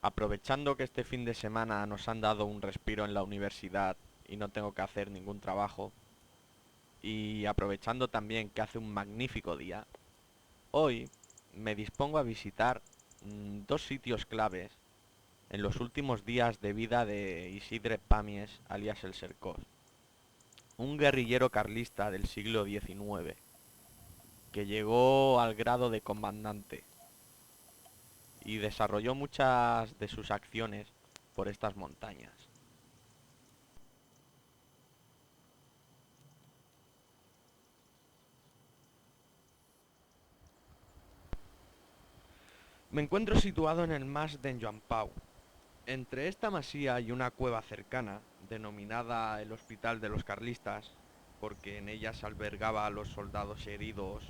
Aprovechando que este fin de semana nos han dado un respiro en la universidad y no tengo que hacer ningún trabajo, y aprovechando también que hace un magnífico día, hoy me dispongo a visitar dos sitios claves en los últimos días de vida de Isidre Pamies, alias el Cercós, un guerrillero carlista del siglo XIX, que llegó al grado de comandante y desarrolló muchas de sus acciones por estas montañas. Me encuentro situado en el Mas de Joan Pau. Entre esta masía y una cueva cercana, denominada el Hospital de los Carlistas, porque en ella se albergaba a los soldados heridos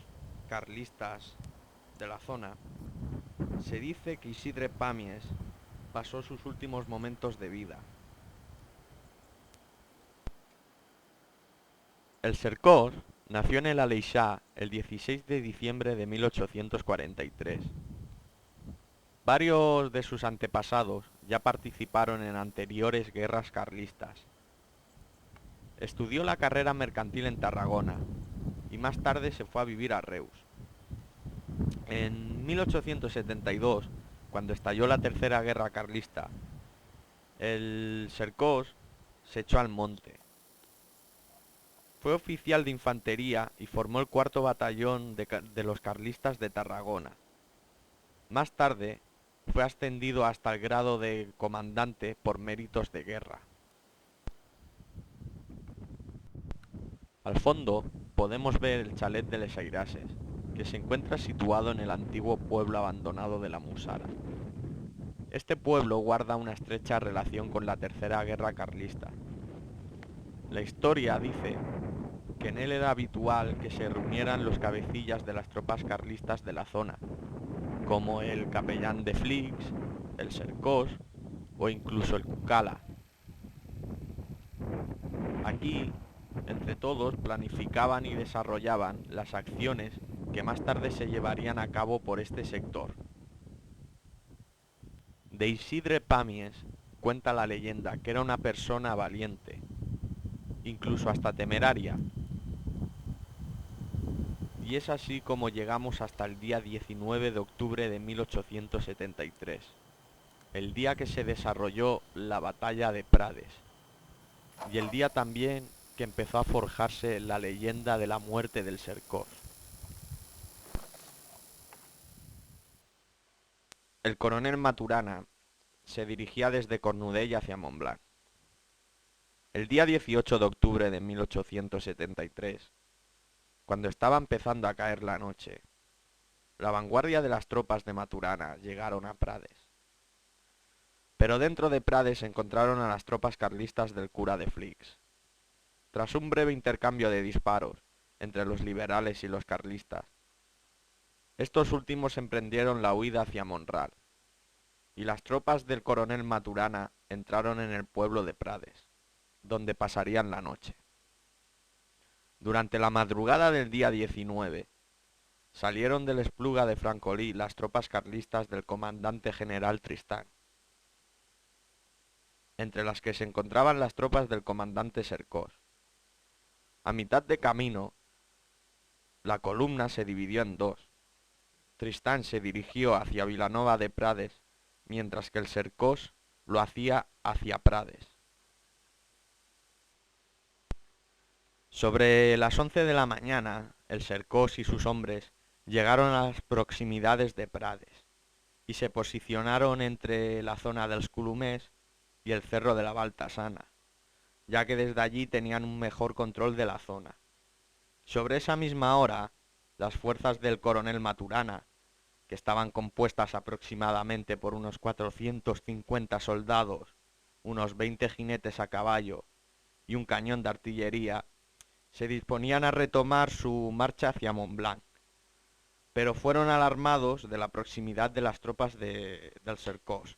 carlistas de la zona, se dice que Isidre Pamies pasó sus últimos momentos de vida. El Cercós nació en el Aleixar el 16 de diciembre de 1843. Varios de sus antepasados ya participaron en anteriores guerras carlistas. Estudió la carrera mercantil en Tarragona y más tarde se fue a vivir a Reus. En 1872, cuando estalló la Tercera Guerra Carlista, el Cercós se echó al monte. Fue oficial de infantería y formó el cuarto batallón de los carlistas de Tarragona. Más tarde fue ascendido hasta el grado de comandante por méritos de guerra. Al fondo podemos ver el chalet de Les Airases, que se encuentra situado en el antiguo pueblo abandonado de la Musara. Este pueblo guarda una estrecha relación con la Tercera Guerra Carlista. La historia dice que en él era habitual que se reunieran los cabecillas de las tropas carlistas de la zona, como el capellán de Flix, el Cercós o incluso el Cucala. Aquí, entre todos, planificaban y desarrollaban las acciones que más tarde se llevarían a cabo por este sector. De Isidre Pamies cuenta la leyenda que era una persona valiente, incluso hasta temeraria, y es así como llegamos hasta el día 19 de octubre de 1873, el día que se desarrolló la batalla de Prades, y el día también que empezó a forjarse la leyenda de la muerte del Cercós. El coronel Maturana se dirigía desde Cornudella hacia Montblanc. El día 18 de octubre de 1873, cuando estaba empezando a caer la noche, la vanguardia de las tropas de Maturana llegaron a Prades. Pero dentro de Prades encontraron a las tropas carlistas del cura de Flix. Tras un breve intercambio de disparos entre los liberales y los carlistas, estos últimos emprendieron la huida hacia Monral, y las tropas del coronel Maturana entraron en el pueblo de Prades, donde pasarían la noche. Durante la madrugada del día 19, salieron del Espluga de Francolí las tropas carlistas del comandante general Tristán, entre las que se encontraban las tropas del comandante Cercós. A mitad de camino, la columna se dividió en dos. Tristán se dirigió hacia Vilanova de Prades, mientras que el Cercós lo hacía hacia Prades. Sobre las 11 de la mañana, el Cercós y sus hombres llegaron a las proximidades de Prades y se posicionaron entre la zona dels Colomers y el cerro de la Baltasana, ya que desde allí tenían un mejor control de la zona. Sobre esa misma hora, las fuerzas del coronel Maturana, que estaban compuestas aproximadamente por unos 450 soldados, unos 20 jinetes a caballo y un cañón de artillería, se disponían a retomar su marcha hacia Montblanc, pero fueron alarmados de la proximidad de las tropas del Cercós.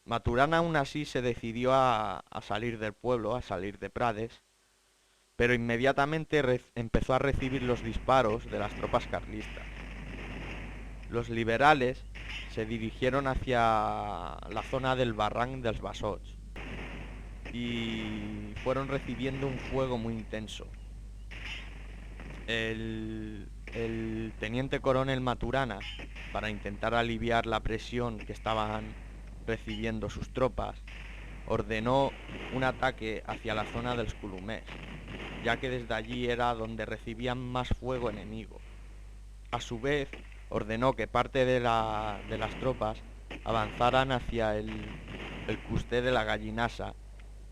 Maturana aún así se decidió a salir del pueblo, a salir de Prades, pero inmediatamente empezó a recibir los disparos de las tropas carlistas. Los liberales se dirigieron hacia la zona del Barranc dels Bessots y fueron recibiendo un fuego muy intenso. El teniente coronel Maturana, para intentar aliviar la presión que estaban recibiendo sus tropas, ordenó un ataque hacia la zona dels Colomers, ya que desde allí era donde recibían más fuego enemigo. A su vez, ordenó que parte de las tropas avanzaran hacia el Custé de la Gallinasa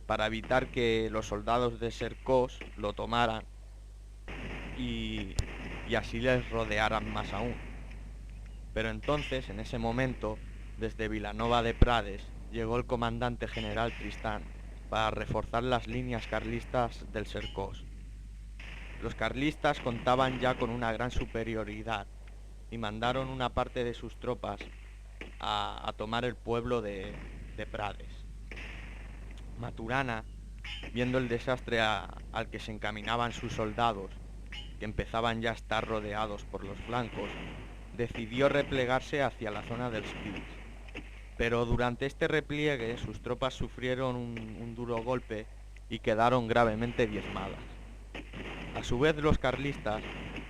para evitar que los soldados de Cercós lo tomaran y, y así les rodearan más aún. Pero entonces, en ese momento, desde Vilanova de Prades, llegó el comandante general Tristán para reforzar las líneas carlistas del Cercós. Los carlistas contaban ya con una gran superioridad y mandaron una parte de sus tropas a tomar el pueblo de Prades. Maturana, viendo el desastre al que se encaminaban sus soldados, que empezaban ya a estar rodeados por los flancos, decidió replegarse hacia la zona del Spils. Pero durante este repliegue sus tropas sufrieron un duro golpe y quedaron gravemente diezmadas. A su vez los carlistas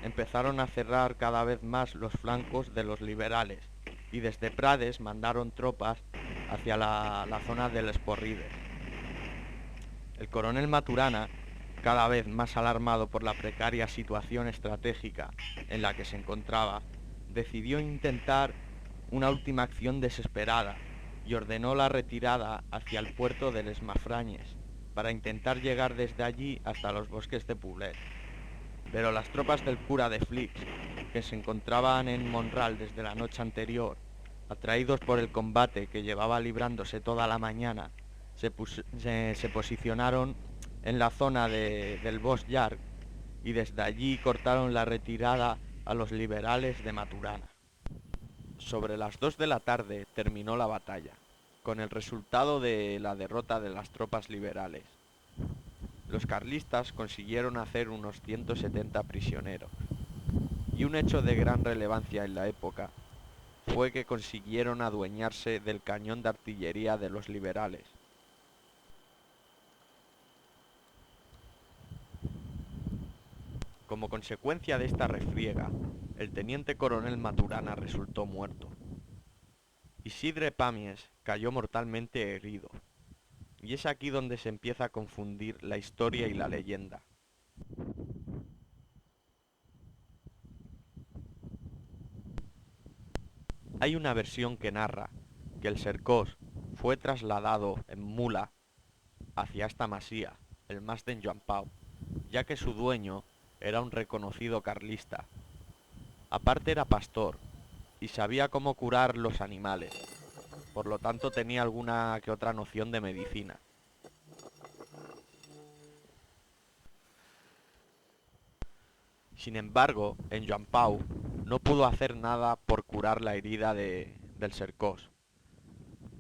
empezaron a cerrar cada vez más los flancos de los liberales y desde Prades mandaron tropas hacia la zona del Esporrides. El coronel Maturana, cada vez más alarmado por la precaria situación estratégica en la que se encontraba, decidió intentar una última acción desesperada y ordenó la retirada hacia el puerto de Les Mafrañes para intentar llegar desde allí hasta los bosques de Poblet. Pero las tropas del cura de Flix, que se encontraban en Monral desde la noche anterior, atraídos por el combate que llevaba librándose toda la mañana, se posicionaron en la zona del Bosc Llarg y desde allí cortaron la retirada a los liberales de Maturana. Sobre las 2 de la tarde terminó la batalla, con el resultado de la derrota de las tropas liberales. Los carlistas consiguieron hacer unos 170 prisioneros, y un hecho de gran relevancia en la época fue que consiguieron adueñarse del cañón de artillería de los liberales. Como consecuencia de esta refriega, el teniente coronel Maturana resultó muerto. Isidre Pàmies cayó mortalmente herido, y es aquí donde se empieza a confundir la historia y la leyenda. Hay una versión que narra que el Cercós fue trasladado en mula hacia esta masía, el mas d'en Joan Pau, ya que su dueño era un reconocido carlista. Aparte era pastor y sabía cómo curar los animales, por lo tanto tenía alguna que otra noción de medicina. Sin embargo, en Joan Pau no pudo hacer nada por curar la herida del Cercós,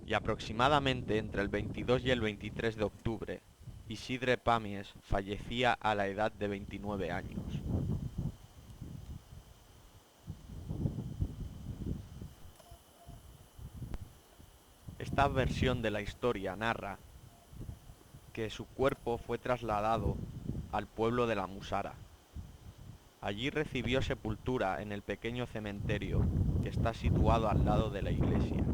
y aproximadamente entre el 22 y el 23 de octubre, Isidre Pàmies fallecía a la edad de 29 años. Esta versión de la historia narra que su cuerpo fue trasladado al pueblo de la Musara. Allí recibió sepultura en el pequeño cementerio que está situado al lado de la iglesia.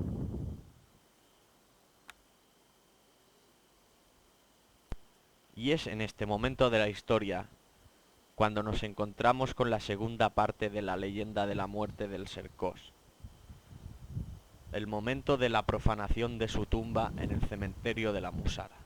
Y es en este momento de la historia cuando nos encontramos con la segunda parte de la leyenda de la muerte del Cercós. El momento de la profanación de su tumba en el cementerio de la Musara.